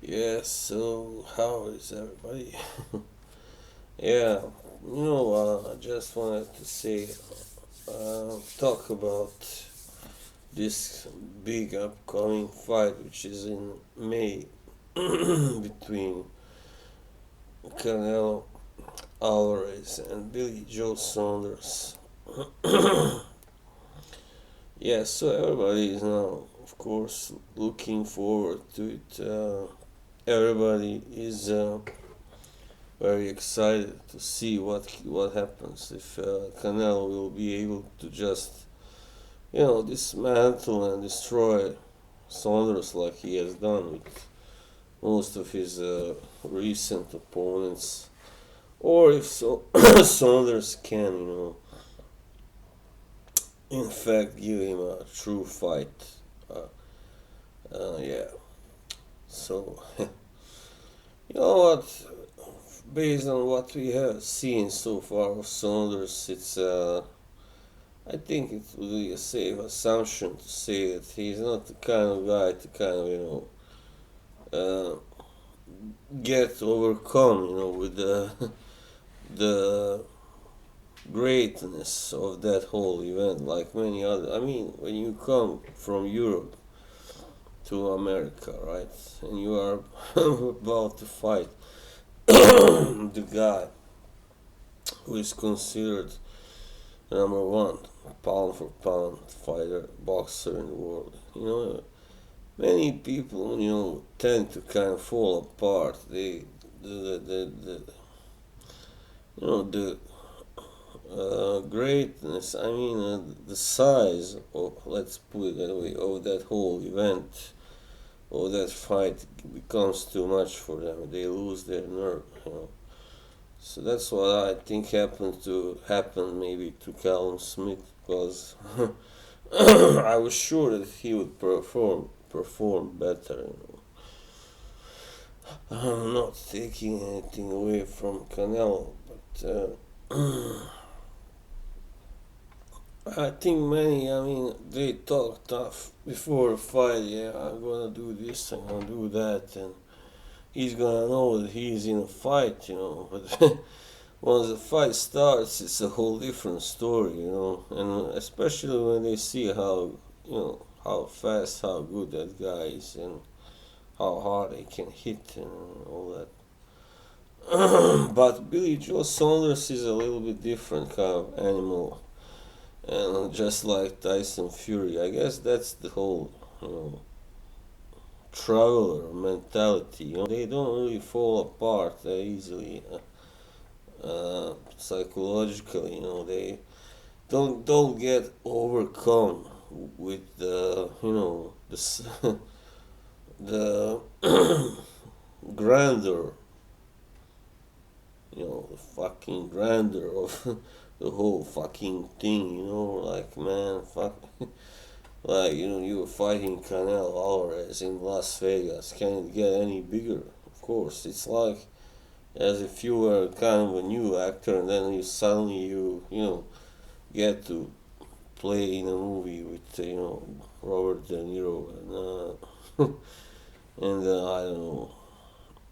Yes, so how is everybody? Yeah, I just wanted to say, talk about this big upcoming fight, which is in May between Canelo Alvarez and Billy Joe Saunders. Yeah, so everybody is now, of course, looking forward to it. Everybody is very excited to see what happens if Canelo will be able to just dismantle and destroy Saunders like he has done with most of his recent opponents, or if Saunders can in fact give him a true fight. Yeah. So you know what? Based on what we have seen so far of Saunders, I think it would be a safe assumption to say that he's not the kind of guy to kind of uh, get overcome with the greatness of that whole event like many other. I mean, when you come from Europe to America, right, and you are about to fight the guy who is considered number one pound for pound fighter boxer in the world. Many people tend to kind of fall apart. The the greatness. I mean, the size of, let's put it that way, of that whole event or that fight becomes too much for them. They lose their nerve. So that's what I think happened maybe to Callum Smith, because I was sure that he would perform better. I'm not taking anything away from Canelo, but I think many. I mean, they talk tough before the fight. Yeah, I'm gonna do this. I'm gonna do that, and he's gonna know that he's in a fight. But once the fight starts, it's a whole different story. And especially when they see how fast, how good that guy is, and how hard he can hit and all that. But Billy Joe Saunders is a little bit different kind of animal, and just like Tyson Fury, I guess that's the whole traveler mentality. They don't really fall apart that easily. Psychologically, they don't get overcome with the the grandeur, the fucking grandeur of the whole fucking thing. Like, man, fuck. Like, you were fighting Canelo Alvarez in Las Vegas. Can it get any bigger? Of course, it's like as if you were kind of a new actor, and then you suddenly get to play in a movie with Robert De Niro and I don't know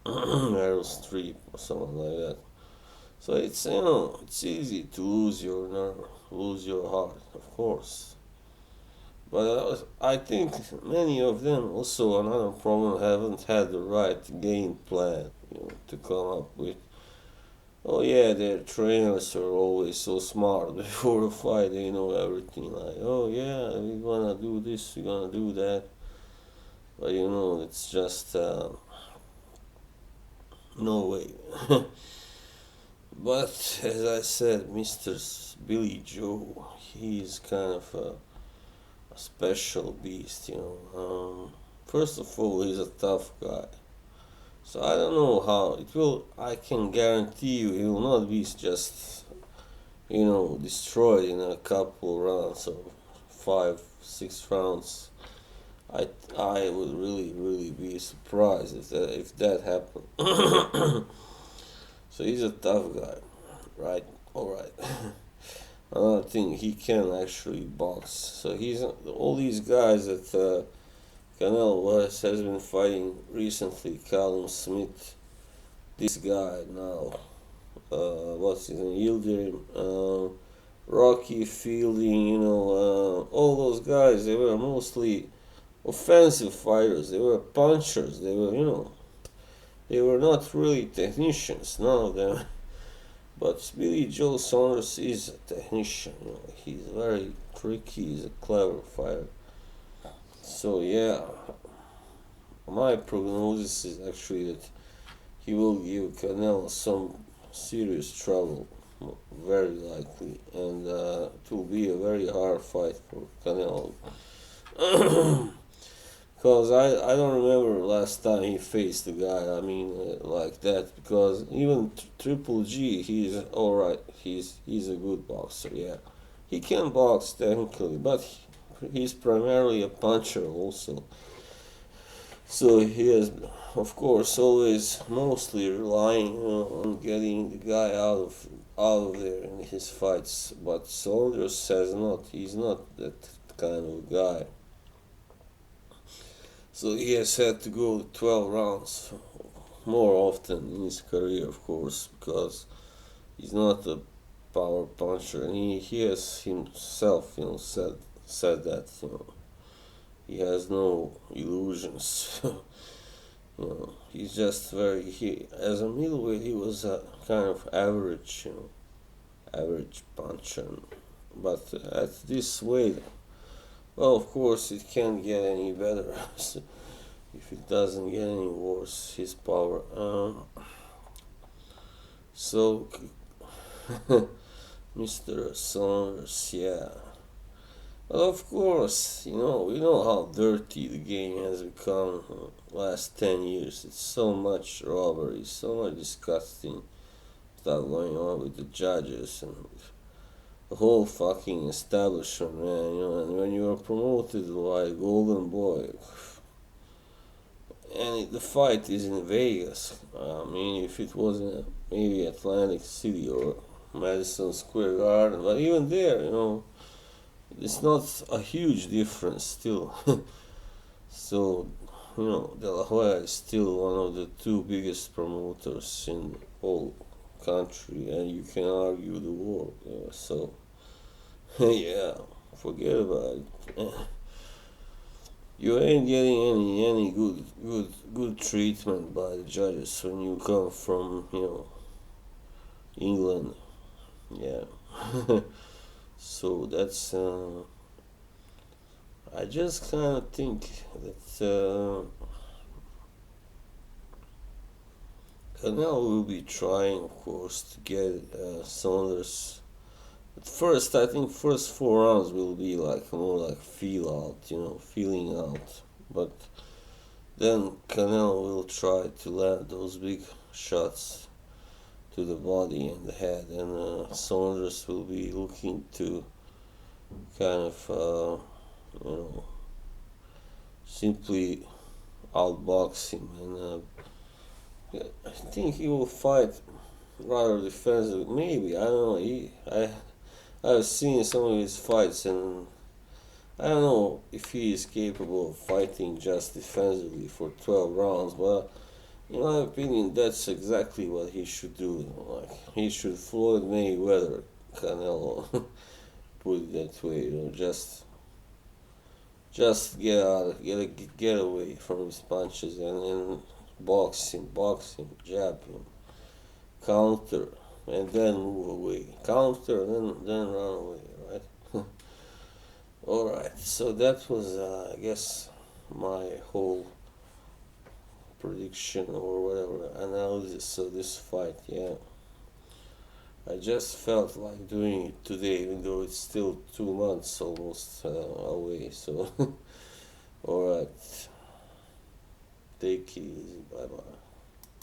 Meryl Streep or someone like that. So it's easy to lose your nerve, lose your heart, of course. But I think many of them also another problem haven't had the right game plan, to come up with. Oh yeah, their trainers are always so smart. Before a fight, they know everything. Like, oh yeah, we're gonna do this, we're gonna do that. But it's just no way. But as I said, Mr. Billy Joe, he's kind of a special beast. First of all, he's a tough guy. So I don't know how it will. I can guarantee you, he will not be just destroyed in a couple rounds of 5, 6 rounds. I would really be surprised if that happened. So he's a tough guy, right? All right. Another thing, he can actually box. So he's all these guys that Has been fighting recently Callum Smith. This guy now, what's his name? Yildirim, Rocky Fielding, all those guys. They were mostly offensive fighters. They were punchers. They were not really technicians. None of them. But Billy Joe Saunders is a technician. He's very tricky. He's a clever fighter. So yeah, my prognosis is actually that he will give Canelo some serious trouble, very likely, and it will be a very hard fight for Canelo. Because I don't remember last time he faced a guy, like that, because even Triple G, he's alright, he's a good boxer, yeah. He can box technically, but he's primarily a puncher also. So he is, of course, always mostly relying on getting the guy out of there in his fights. But Saunders says not. He's not that kind of guy. So he has had to go 12 rounds more often in his career, of course, because he's not a power puncher, and he has himself, said that, he has no illusions. He's just as a middleweight, he was a kind of average, average puncher. But at this weight, well, of course, it can't get any better. If it doesn't get any worse, his power. So, Mr. Saunders, yeah. Well, of course, we know how dirty the game has become last 10 years. It's so much robbery, so much disgusting stuff going on with the judges and the whole fucking establishment, man. And when you are promoted like Golden Boy, and the fight is in Vegas, if it was in maybe Atlantic City or Madison Square Garden, but even there, it's not a huge difference still. So, De La Hoya is still one of the two biggest promoters in the whole country, and you can argue the world. So, yeah, forget about it. You ain't getting any good treatment by the judges when you come from England. Yeah. So that's I just kind of think that Canelo will be trying, of course, to get Saunders. At first, I think first 4 rounds will be more like feeling out. But then Canelo will try to land those big shots to the body and the head, and Saunders will be looking to kind of simply outbox him, and I think he will fight rather defensively. Maybe, I don't know. I've seen some of his fights, and I don't know if he is capable of fighting just defensively for 12 rounds, but in my opinion, that's exactly what he should do. He should Floyd Mayweather Canelo, put it that way. Just get away from his punches and box him, jab him, counter, and then move away. Counter, then run away. Right? All right. So that was, I guess, my whole prediction or whatever analysis of this fight. Yeah, I just felt like doing it today, even though it's still 2 months almost away. So, all right, take it easy. Bye bye.